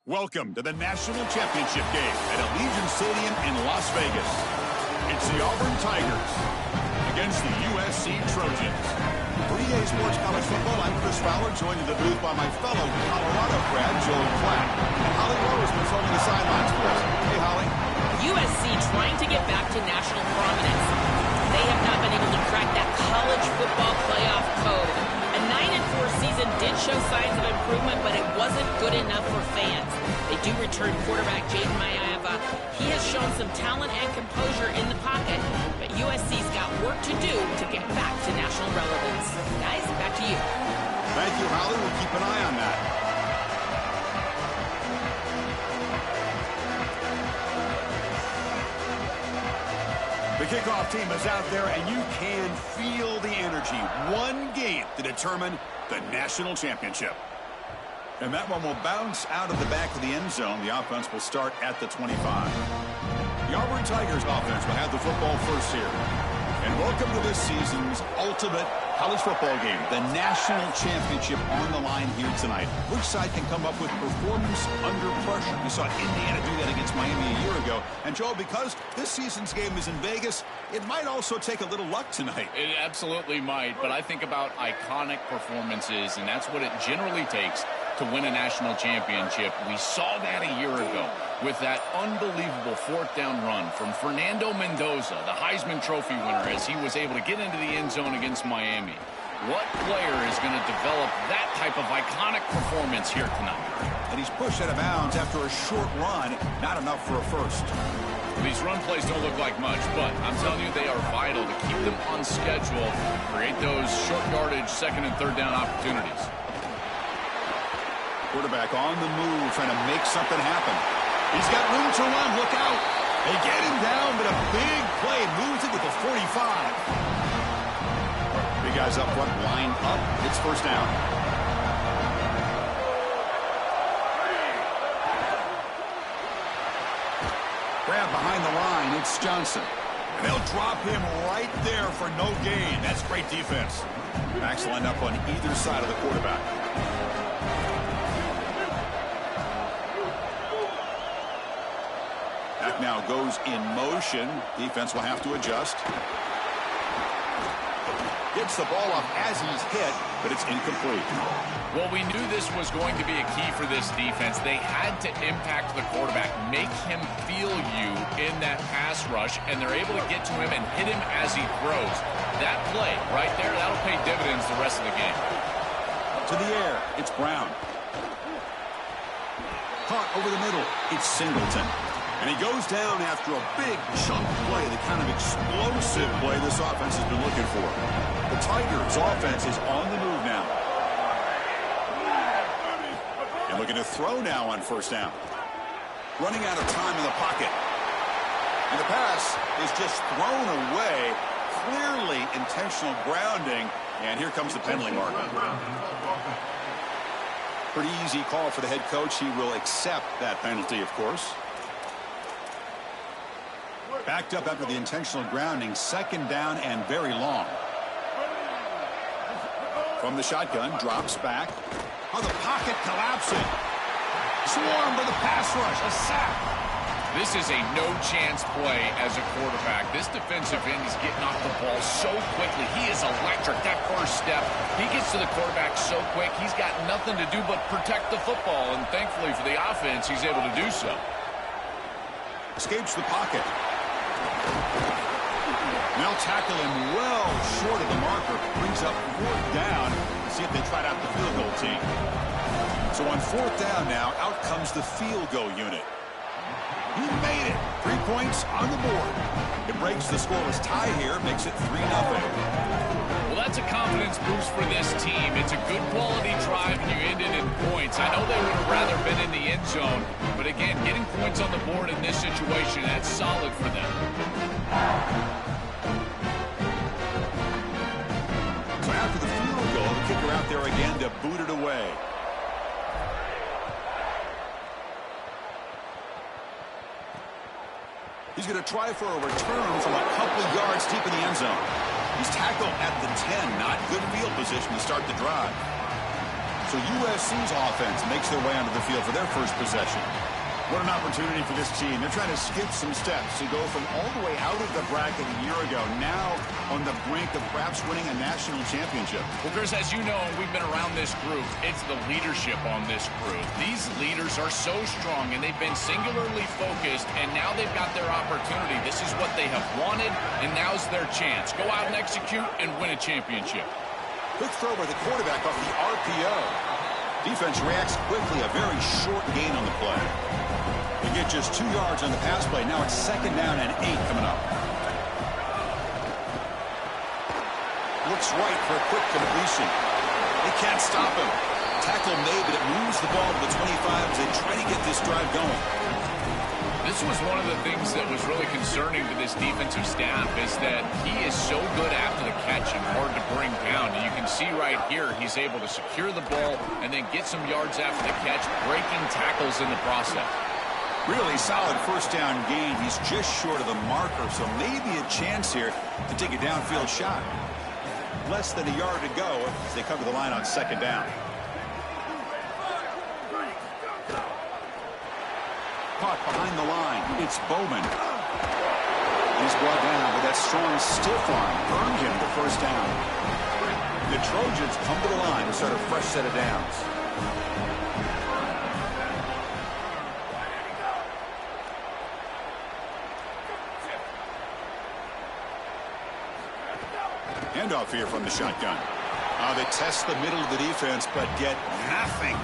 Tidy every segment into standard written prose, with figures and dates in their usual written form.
Welcome to the National Championship game at Allegiant Stadium in Las Vegas. It's the Auburn Tigers against the USC Trojans. For EA Sports College Football, I'm Chris Fowler, joined in the booth by my fellow Colorado grad, Joel Klatt. And Holly Lowe is patrolling the sidelines for us. Hey, Holly. USC trying to get back to national prominence. They have not been able to crack that college football playoff code. A 9-4 season did show signs of improvement, but it wasn't good enough for fans. They do return quarterback Jaden Maeva. He has shown some talent and composure in the pocket, but USC's got work to do to get back to national relevance. Guys, back to you. Thank you, Holly. We'll keep an eye on that. The kickoff team is out there, and you can feel the energy. One game to determine the national championship. And that one will bounce out of the back of the end zone. The offense will start at the 25. The Auburn Tigers offense will have the football first here. And welcome to this season's ultimate college football game, the national championship on the line here tonight. Which side can come up with performance under pressure? We saw Indiana do that against Miami a year ago. And, Joe, because this season's game is in Vegas, it might also take a little luck tonight. It absolutely might, but I think about iconic performances, and that's what it generally takes to win a national championship. We saw that a year ago with that unbelievable fourth down run from Fernando Mendoza, the Heisman Trophy winner, as he was able to get into the end zone against Miami. What player is going to develop that type of iconic performance here tonight? And he's pushed out of bounds after a short run, not enough for a first. These run plays don't look like much, but I'm telling you, they are vital to keep them on schedule, create those short yardage second and third down opportunities. Quarterback on the move, trying to make something happen. He's got room to run. Look out. They get him down, but a big play moves it to the 45. Big guys up front, line up. It's first down. Grab behind the line. It's Johnson. And they'll drop him right there for no gain. That's great defense. Backs line up on either side of the quarterback. Back now goes in motion. Defense will have to adjust. Gets the ball off as he's hit, but it's incomplete. Well, we knew this was going to be a key for this defense. They had to impact the quarterback, make him feel you in that pass rush, and they're able to get to him and hit him as he throws. That play right there, that'll pay dividends the rest of the game. To the air, it's Brown. Caught over the middle, it's Singleton. And he goes down after a big chunk play, the kind of explosive play this offense has been looking for. The Tigers' offense is on the move now. And looking to throw now on first down. Running out of time in the pocket. And the pass is just thrown away. Clearly intentional grounding. And here comes the penalty mark. Pretty easy call for the head coach. He will accept that penalty, of course. Backed up after the intentional grounding, second down and very long. From the shotgun, drops back. Oh, the pocket collapsing. Swarmed by the pass rush, a sack. This is a no-chance play as a quarterback. This defensive end is getting off the ball so quickly. He is electric. That first step, he gets to the quarterback so quick, he's got nothing to do but protect the football, and thankfully for the offense, he's able to do so. Escapes the pocket. They'll tackle him well short of the marker. Brings up fourth down. Let's see if they tried out the field goal team. So on fourth down now, out comes the field goal unit. He made it. 3 points on the board. It breaks the scoreless tie here, makes it 3-0. Well, that's a confidence boost for this team. It's a good quality drive, and you end it in points. I know they would have rather been in the end zone, but again, getting points on the board in this situation, that's solid for them. So after the field goal, the kicker out there again to boot it away. He's going to try for a return from a couple of yards deep in the end zone. He's tackled at the 10. Not good field position to start the drive. So USC's offense makes their way onto the field for their first possession. What an opportunity for this team. They're trying to skip some steps to go from all the way out of the bracket a year ago, now on the brink of perhaps winning a national championship. Well, Chris, as you know, we've been around this group. It's the leadership on this group. These leaders are so strong, and they've been singularly focused, and now they've got their opportunity. This is what they have wanted, and now's their chance. Go out and execute and win a championship. Quick throw by the quarterback off the RPO. Defense reacts quickly, a very short gain on the play. They get just 2 yards on the pass play. Now it's 2nd down and 8 coming up. Looks right for a quick completion. They can't stop him. Tackle made, but it moves the ball to the 25 as they try to get this drive going. This was one of the things that was really concerning to this defensive staff is that he is so good after the catch and hard to bring down. And you can see right here he's able to secure the ball and then get some yards after the catch, breaking tackles in the process. Really solid first down gain. He's just short of the marker, so maybe a chance here to take a downfield shot. Less than a yard to go as they come to the line on 2nd down. Caught behind the line. It's Bowman. He's brought down, but that strong stiff arm earned him the first down. The Trojans come to the line to start a fresh set of downs. Handoff here from the shotgun. They test the middle of the defense, but get nothing.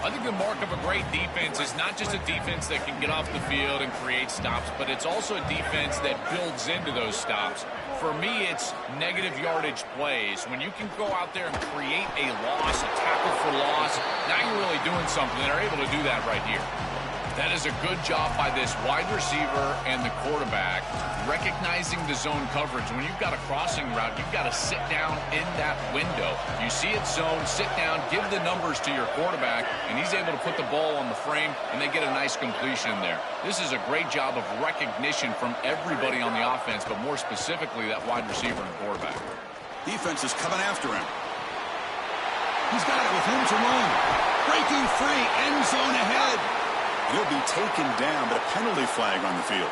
I think the mark of a great defense is not just a defense that can get off the field and create stops, but it's also a defense that builds into those stops. For me, it's negative yardage plays. When you can go out there and create a loss, a tackle for loss, now you're really doing something. They're able to do that right here. That is a good job by this wide receiver and the quarterback, recognizing the zone coverage. When you've got a crossing route, you've got to sit down in that window. You see it zone, sit down, give the numbers to your quarterback, and he's able to put the ball on the frame, and they get a nice completion there. This is a great job of recognition from everybody on the offense, but more specifically that wide receiver and quarterback. Defense is coming after him. He's got it with room to run. Breaking free, end zone ahead. He'll be taken down, but a penalty flag on the field.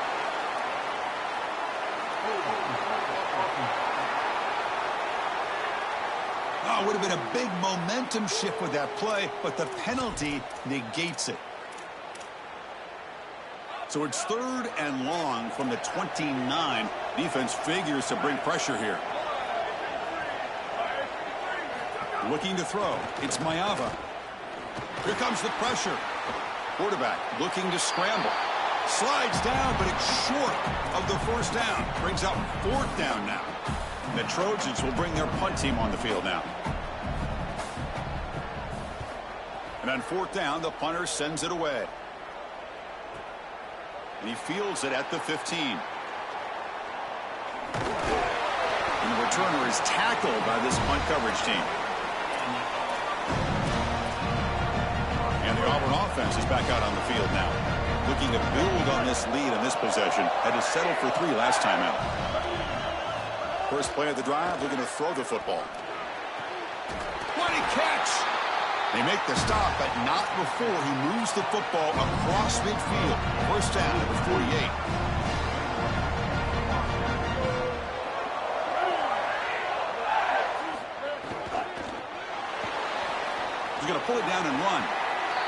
Oh, it would have been a big momentum shift with that play, but the penalty negates it. So it's 3rd and long from the 29. Defense figures to bring pressure here. Looking to throw. It's Mayava. Here comes the pressure. Quarterback looking to scramble. Slides down, but it's short of the first down. Brings up 4th down now. The Trojans will bring their punt team on the field now. And on 4th down, the punter sends it away. And he fields it at the 15. And the returner is tackled by this punt coverage team. And the Auburn offense is back out on the field now. Looking to build on this lead in this possession. Had to settle for 3 last time out. First play of the drive, looking to throw the football. What a catch! They make the stop, but not before he moves the football across midfield. First down at the 48. He's going to pull it down and run.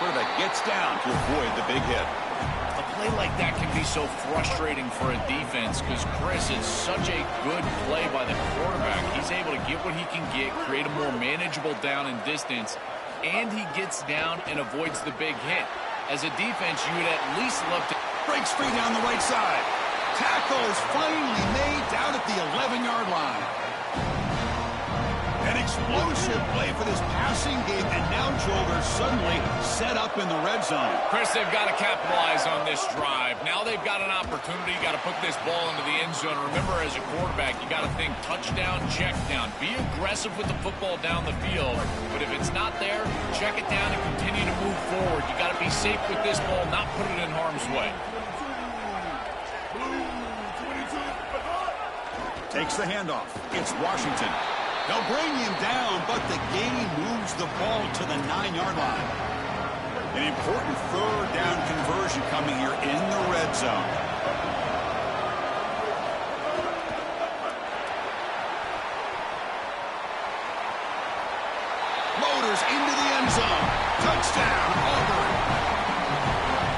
Quarterback gets down to avoid the big hit. A play like that can be so frustrating for a defense because, Chris, it's such a good play by the quarterback. He's able to get what he can get, create a more manageable down and distance, and he gets down and avoids the big hit. As a defense, you would at least love to... Breaks free down the right side. Tackle is finally made down at the 11-yard line. An explosive play for this passing game, and now Joel, they're suddenly set up in the red zone. Chris, they've got to capitalize on this drive. Now they've got an opportunity. You got to put this ball into the end zone. Remember, as a quarterback, you got to think touchdown, check down. Be aggressive with the football down the field. But if it's not there, check it down and continue to move forward. You got to be safe with this ball, not put it in harm's way. Takes the handoff. It's Washington. They'll bring him down, but the game moves the ball to the 9-yard line. An important third down conversion coming here in the red zone. Loaders into the end zone. Touchdown, Auburn.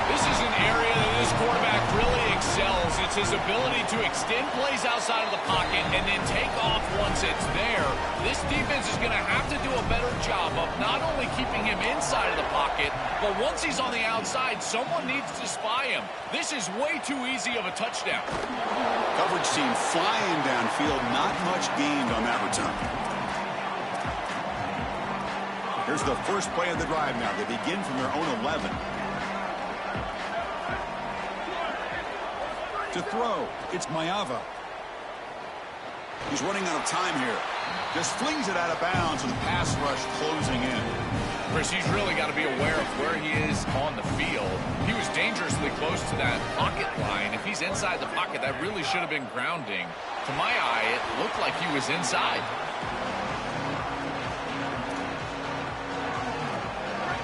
This is an area that this quarterback really excels. It's his ability to extend plays outside of the pocket and then take off once it's there. This defense is going to have to do a better job of not only keeping him inside of the pocket, but once he's on the outside, someone needs to spy him. This is way too easy of a touchdown. Coverage team flying downfield. Not much gained on that return. Here's the first play of the drive now. They begin from their own 11. To throw, it's Mayava. He's running out of time here. Just flings it out of bounds with the pass rush closing in. Chris, he's really got to be aware of where he is on the field. He was dangerously close to that pocket line. If he's inside the pocket, that really should have been grounding. To my eye, it looked like he was inside.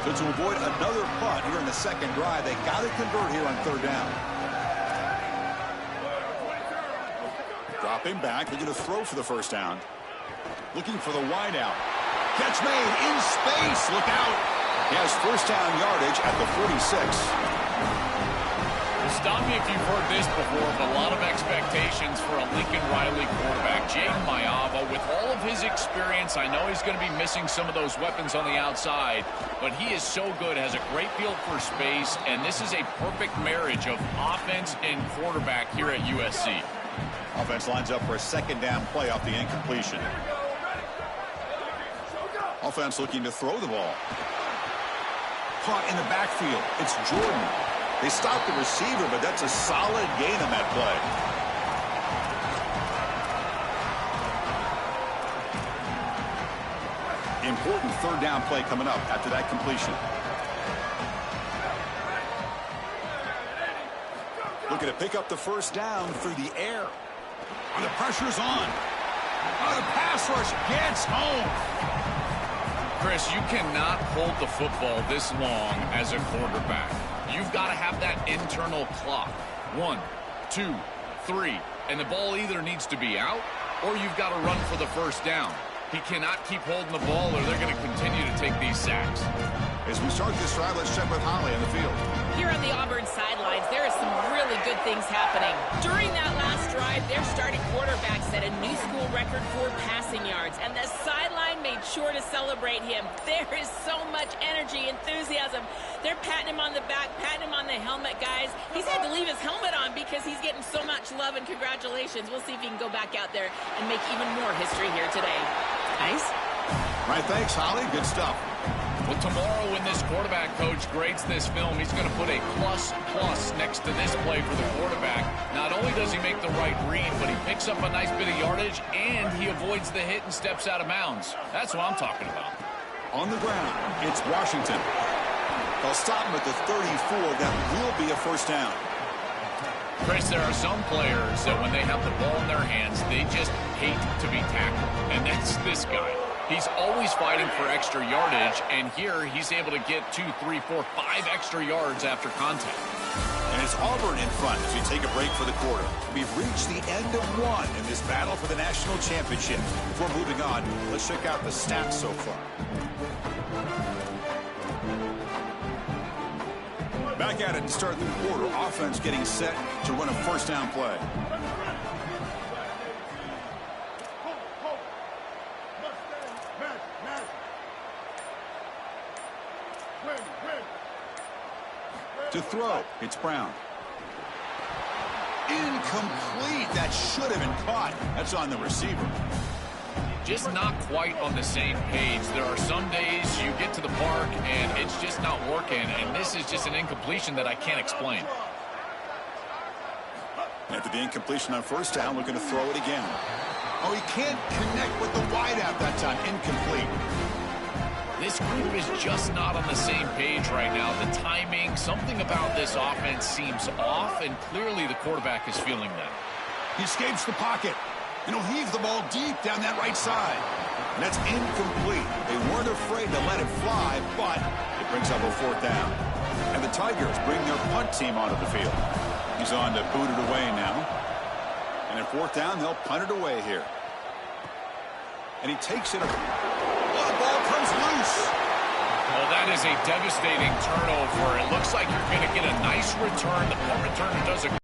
So to avoid another punt here in the second drive, they got to convert here on third down. Dropping back, they're going to throw for the first down. Looking for the wide out. Catch made in space. Look out. He has first down yardage at the 46. Stop me if you've heard this before, but a lot of expectations for a Lincoln Riley quarterback. Jaden Mayava, with all of his experience, I know he's going to be missing some of those weapons on the outside, but he is so good, has a great feel for space, and this is a perfect marriage of offense and quarterback here at USC. Offense lines up for a second down play off the incompletion. Offense looking to throw the ball. Caught in the backfield. It's Jordan. They stopped the receiver, but that's a solid gain on that play. Important third down play coming up after that completion. Looking to pick up the first down through the air. And the pressure's on. The pass rush gets home. Chris, you cannot hold the football this long as a quarterback. You've got to have that internal clock. 1, 2, 3. And the ball either needs to be out or you've got to run for the first down. He cannot keep holding the ball or they're going to continue to take these sacks. As we start this drive, let's check with Holly on the field. Here on the Auburn sidelines, there is some really good things happening. During that last drive, their starting quarterback set a new school record for passing yards, and the sideline made sure to celebrate him. There is so much energy, enthusiasm. They're patting him on the back, patting him on the helmet, guys. He's had to leave his helmet on because he's getting so much love and congratulations. We'll see if he can go back out there and make even more history here today. Nice? Right, thanks, Holly. Good stuff. Well, tomorrow when this quarterback coach grades this film, he's going to put a plus next to this play for the quarterback. Not only does he make the right read, but he picks up a nice bit of yardage, and he avoids the hit and steps out of bounds. That's what I'm talking about. On the ground, it's Washington. They'll stop him at the 34. That will be a first down. Chris, there are some players that when they have the ball in their hands, they just hate to be tackled, and that's this guy. He's always fighting for extra yardage, and here he's able to get 2, 3, 4, 5 extra yards after contact. And it's Auburn in front as we take a break for the quarter. We've reached the end of one in this battle for the national championship. Before moving on, let's check out the stats so far. Back at it and start the quarter. Offense getting set to run a first down play. To throw, it's Brown. Incomplete. That should have been caught. That's on the receiver. Just not quite on the same page. There are some days you get to the park and it's just not working, and this is just an incompletion that I can't explain. After the incompletion on first down, looking to throw it again. Oh, he can't connect with the wideout that time. Incomplete. This group is just not on the same page right now. The timing, something about this offense seems off, and clearly the quarterback is feeling that. He escapes the pocket, and he'll heave the ball deep down that right side. And that's incomplete. They weren't afraid to let it fly, but it brings up a 4th down. And the Tigers bring their punt team onto the field. He's on to boot it away now. And at 4th down, they'll punt it away here. And he takes it. Oh, the ball comes loose. Well, that is a devastating turnover. It looks like you're going to get a nice return. The punt returner does a...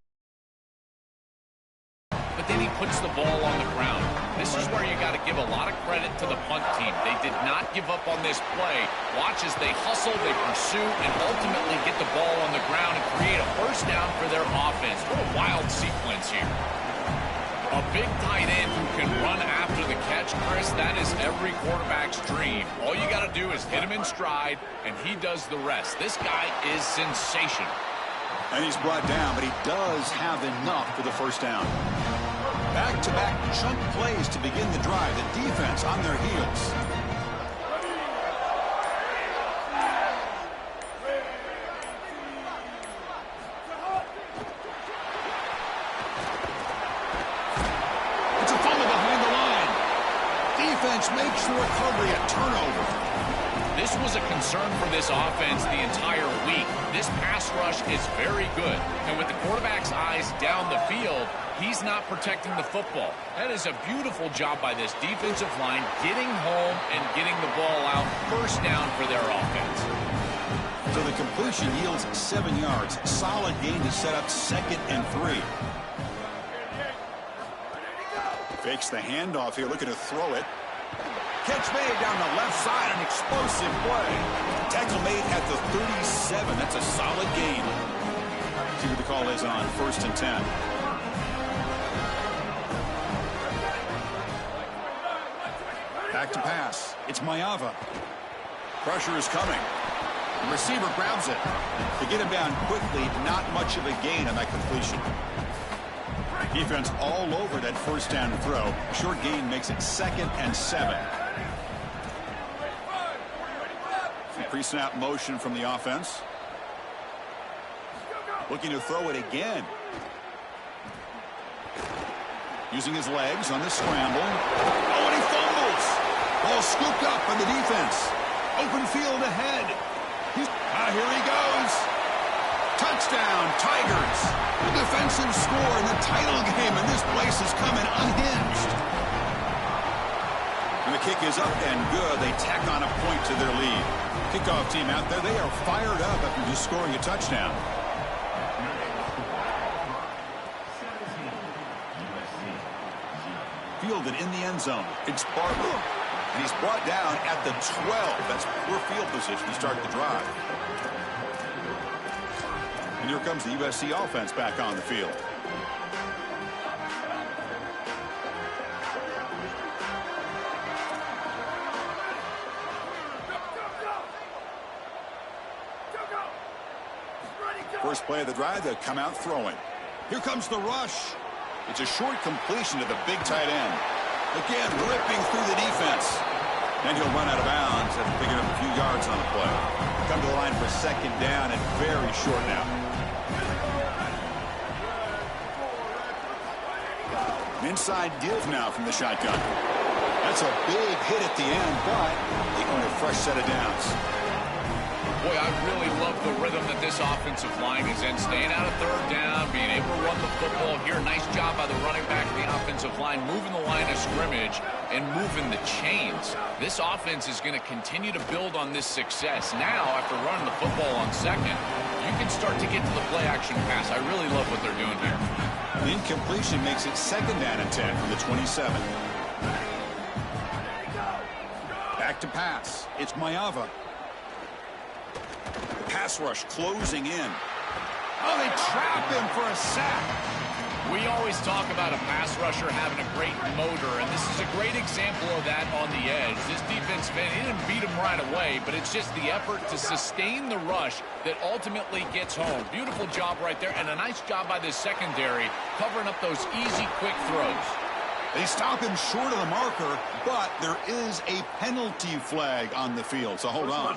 But then he puts the ball on the ground. This is where you got to give a lot of credit to the punt team. They did not give up on this play. Watch as they hustle, they pursue, and ultimately get the ball on the ground and create a 1st down for their offense. What a wild sequence here. A big tight end who can run after the catch, Chris, that is every quarterback's dream. All you got to do is hit him in stride, and he does the rest. This guy is sensational. And he's brought down, but he does have enough for the 1st down. Back-to-back chunk plays to begin the drive. The defense on their heels. It's a fumble behind the line. Defense makes the recovery a turnover. This was a concern for this offense the entire week. This pass rush is very good. And with the quarterback's eyes down the field, he's not protecting the football. That is a beautiful job by this defensive line, getting home and getting the ball out. 1st down for their offense. So the completion yields 7 yards. Solid gain to set up 2nd and 3. Fakes the handoff here, looking to throw it. Catch made down the left side, an explosive play. Tackle made at the 37. That's a solid gain. See what the call is on 1st and 10. Back to pass. It's Mayava. Pressure is coming. The receiver grabs it. To get him down quickly, not much of a gain on that completion. Defense all over that 1st down throw. Short gain makes it 2nd and 7. Pre-snap motion from the offense. Looking to throw it again. Using his legs on the scramble. Oh, and he fumbles. Ball scooped up on the defense. Open field ahead. Here he goes. Touchdown, Tigers. The defensive score in the title game, and this place is coming unhinged. And the kick is up and good. They tack on a point to their lead. Kickoff team out there, they are fired up after just scoring a touchdown. Fielded in the end zone. It's Barber. And he's brought down at the 12. That's poor field position to start the drive. And here comes the USC offense back on the field. First play of the drive, they'll come out throwing. Here comes the rush. It's a short completion to the big tight end. Again, ripping through the defense. Then he'll run out of bounds after picking up a few yards on the play. Come to the line for 2nd down and very short now. Inside give now from the shotgun. That's a big hit at the end, but they earn a fresh set of downs. Boy, I really love the rhythm that this offensive line is in. Staying out of 3rd down, being able to run the football here. Nice job by the running back and the offensive line, moving the line of scrimmage and moving the chains. This offense is going to continue to build on this success. Now, after running the football on 2nd, you can start to get to the play-action pass. I really love what they're doing here. The incompletion makes it 2nd down and 10 from the 27. Back to pass. It's Mayava. Pass rush closing in. Oh, they trap him for a sack. We always talk about a pass rusher having a great motor, and this is a great example of that on the edge. This defensive end, he didn't beat him right away, but it's just the effort to sustain the rush that ultimately gets home. Beautiful job right there, and a nice job by this secondary covering up those easy, quick throws. They stop him short of the marker, but there is a penalty flag on the field, so hold on.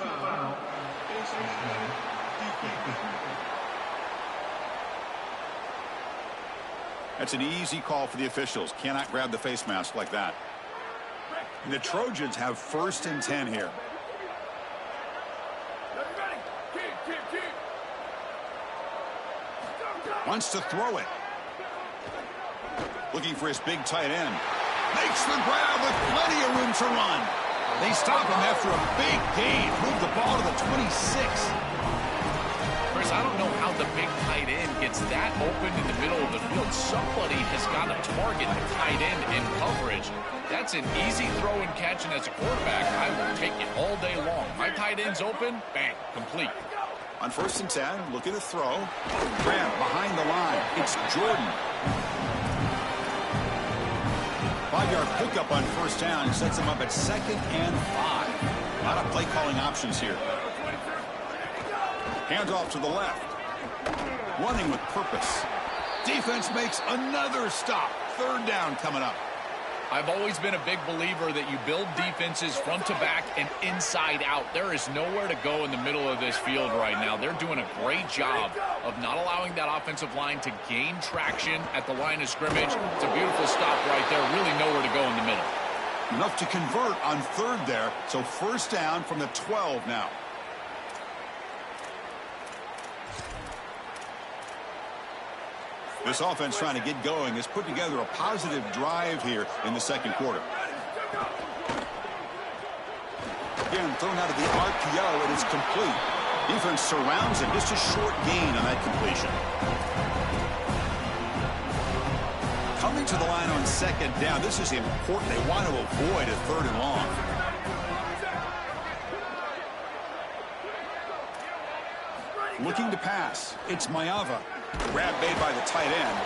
That's an easy call for the officials. Cannot grab the face mask like that. And the Trojans have 1st and 10 here. Wants to throw it. Looking for his big tight end. Makes the grab with plenty of room to run. They stop him after a big gain. Move the ball to the 26. Chris, I don't know how the big tight end gets that open in the middle of the field. Somebody has got to target the tight end in coverage. That's an easy throw and catch, and as a quarterback, I will take it all day long. My tight end's open, bang, complete. On 1st and 10, looking to throw. Grab behind the line. It's Jordan. 5-yard pickup on 1st down sets him up at 2nd and 5. A lot of play calling options here. Hands off to the left. Running with purpose. Defense makes another stop. 3rd down coming up. I've always been a big believer that you build defenses front to back and inside out. There is nowhere to go in the middle of this field right now. They're doing a great job of not allowing that offensive line to gain traction at the line of scrimmage. It's a beautiful stop right there. Really nowhere to go in the middle. Enough to convert on 3rd there. So 1st down from the 12 now. This offense trying to get going has put together a positive drive here in the 2nd quarter. Again, thrown out of the RPO, and it's complete. Defense surrounds him. Just a short gain on that completion. Coming to the line on 2nd down. This is important. They want to avoid a 3rd and long. Looking to pass. It's Mayava. Grab made by the tight end.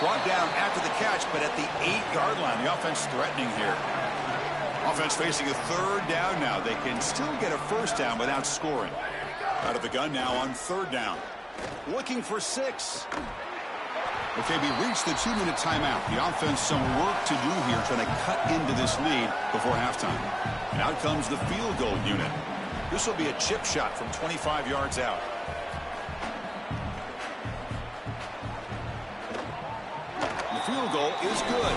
Brought down after the catch, but at the 8-yard line. The offense threatening here. Offense facing a 3rd down now. They can still get a 1st down without scoring. Out of the gun now on 3rd down. Looking for 6. Okay, we reached the 2-minute timeout. The offense some work to do here trying to cut into this lead before halftime. And out comes the field goal unit. This will be a chip shot from 25 yards out. Field goal is good.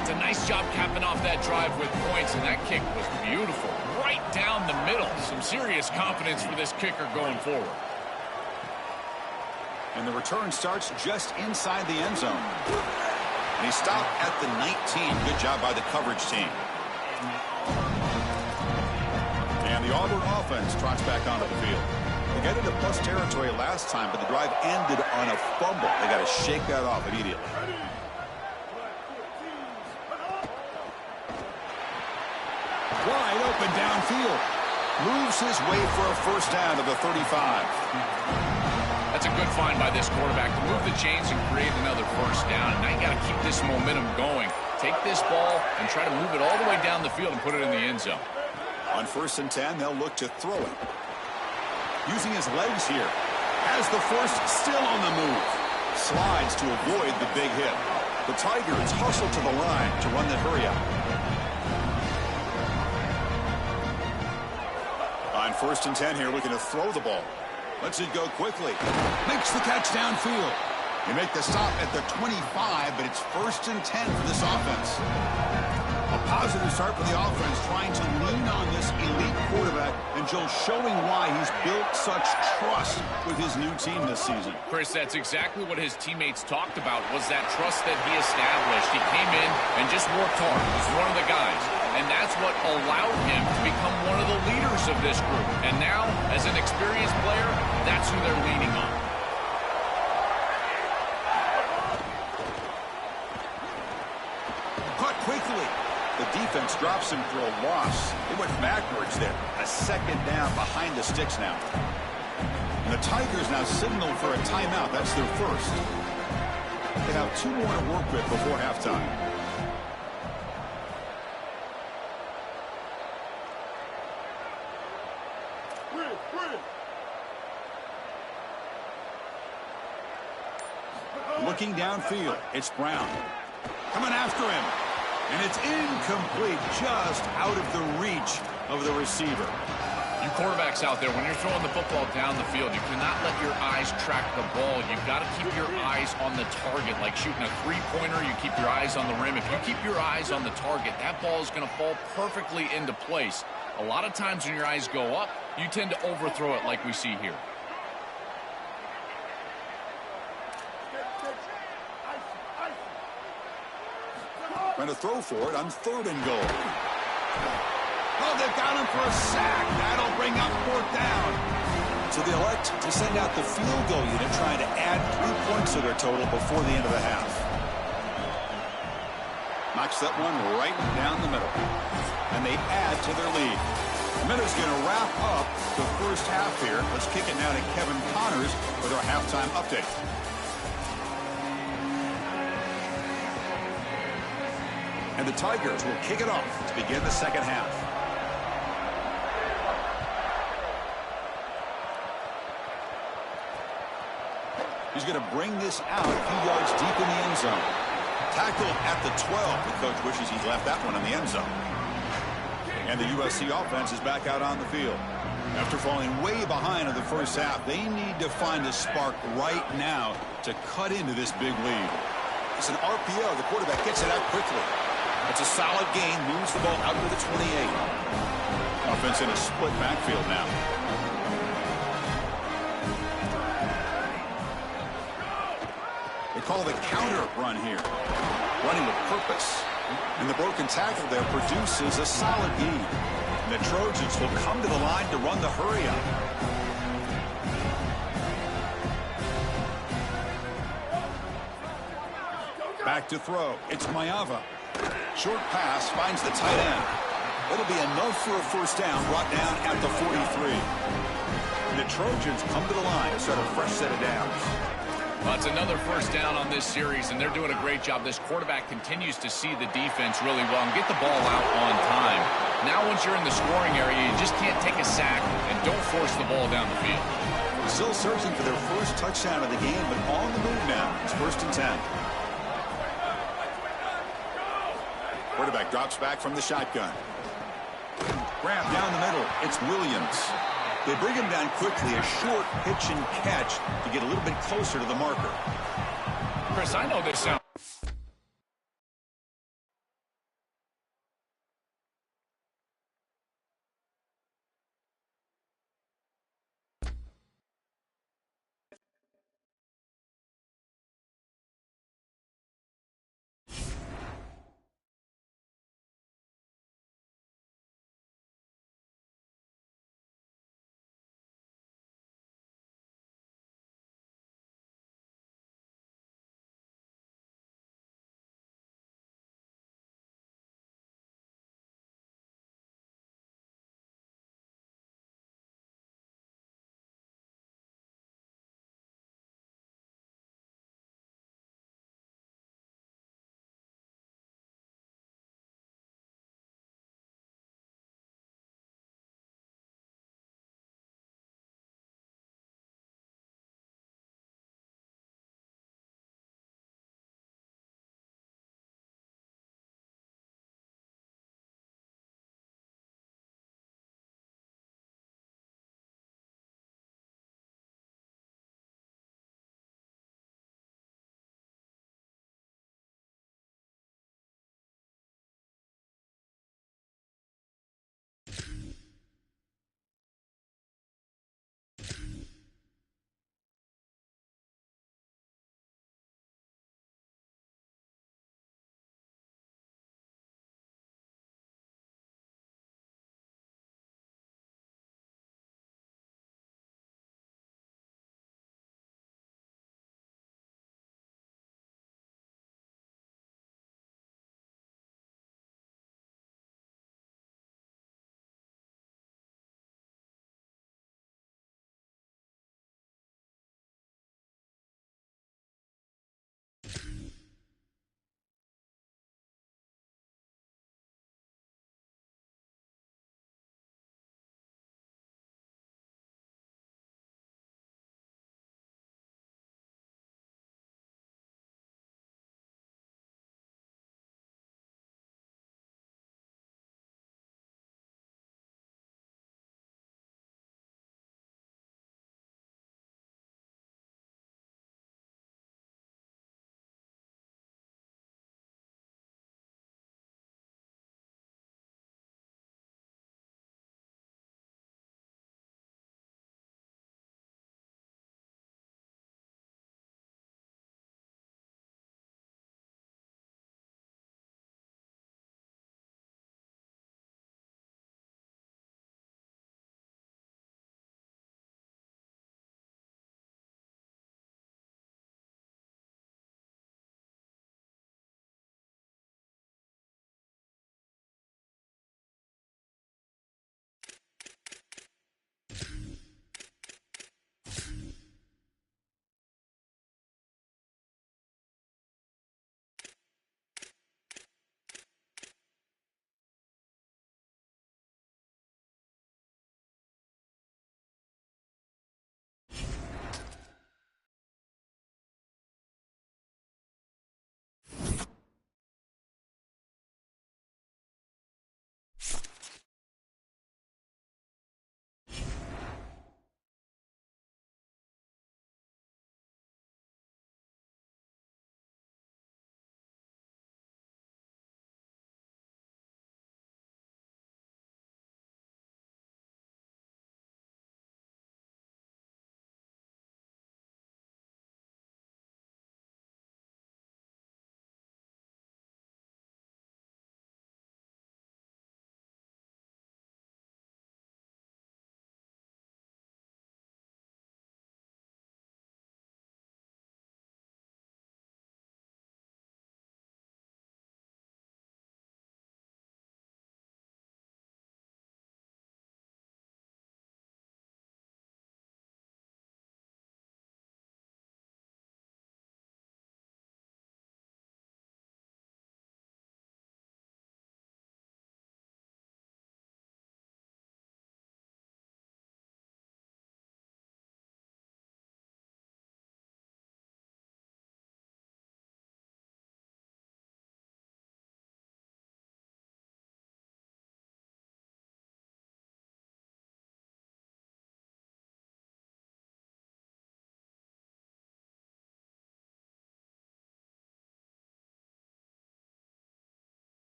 It's a nice job capping off that drive with points, and that kick was beautiful. Right down the middle. Some serious confidence for this kicker going forward. And the return starts just inside the end zone. And he stopped at the 19. Good job by the coverage team. And the Auburn offense trots back onto the field. They got into plus territory last time, but the drive ended on a fumble. They got to shake that off immediately. Wide open downfield. Moves his way for a 1st down to the 35. That's a good find by this quarterback to move the chains and create another 1st down. Now you got to keep this momentum going. Take this ball and try to move it all the way down the field and put it in the end zone. On 1st and 10, they'll look to throw it. Using his legs here. Has the 1st still on the move. Slides to avoid the big hit. The Tigers hustle to the line to run the hurry up. On 1st and 10 here, looking to throw the ball. Lets it go quickly. Makes the catch downfield. They make the stop at the 25, but it's 1st and 10 for this offense. A positive start for the offense, trying to lean on this elite quarterback, and Joe showing why he's built such trust with his new team this season. Chris, that's exactly what his teammates talked about, was that trust that he established. He came in and just worked hard. He's one of the guys, and that's what allowed him to become one of the leaders of this group. And now, as an experienced player, that's who they're leaning on. Caught quickly. The defense drops him for a loss. They went backwards there. A 2nd down behind the sticks now. And the Tigers now signal for a timeout. That's their 1st. They have 2 more to work with before halftime. Looking downfield, it's Brown. Coming after him. And it's incomplete, just out of the reach of the receiver. You quarterbacks out there, when you're throwing the football down the field, you cannot let your eyes track the ball. You've got to keep your eyes on the target. Like shooting a three-pointer, you keep your eyes on the rim. If you keep your eyes on the target, that ball is going to fall perfectly into place. A lot of times when your eyes go up, you tend to overthrow it like we see here. Trying to throw for it on 3rd and goal. Oh, they've got him for a sack. That'll bring up 4th down. So they elect to send out the field goal unit, trying to add 3 points to their total before the end of the half. Knocks that one right down the middle. And they add to their lead. Minutes going to wrap up the first half here. Let's kick it now to Kevin Connors with our halftime update. And the Tigers will kick it off to begin the second half. He's going to bring this out a few yards deep in the end zone. Tackled at the 12. The coach wishes he'd left that one in the end zone. And the USC offense is back out on the field. After falling way behind in the first half, they need to find a spark right now to cut into this big lead. It's an RPO. The quarterback gets it out quickly. It's a solid gain. Moves the ball out to the 28. Offense in a split backfield now. They call the counter run here. Running with purpose. And the broken tackle there produces a solid gain. And the Trojans will come to the line to run the hurry up. Back to throw. It's Mayava. Short pass finds the tight end. It'll be enough for a first down, brought down at the 43. And the Trojans come to the line to start a fresh set of downs. Well, it's another first down on this series, and they're doing a great job. This quarterback continues to see the defense really well and get the ball out on time. Now, once you're in the scoring area, you just can't take a sack and don't force the ball down the field. Still searching for their first touchdown of the game, but on the move now. It's 1st and 10. Quarterback drops back from the shotgun. Grab down the middle. It's Williams. They bring him down quickly, a short pitch and catch to get a little bit closer to the marker. Chris, I know this sounds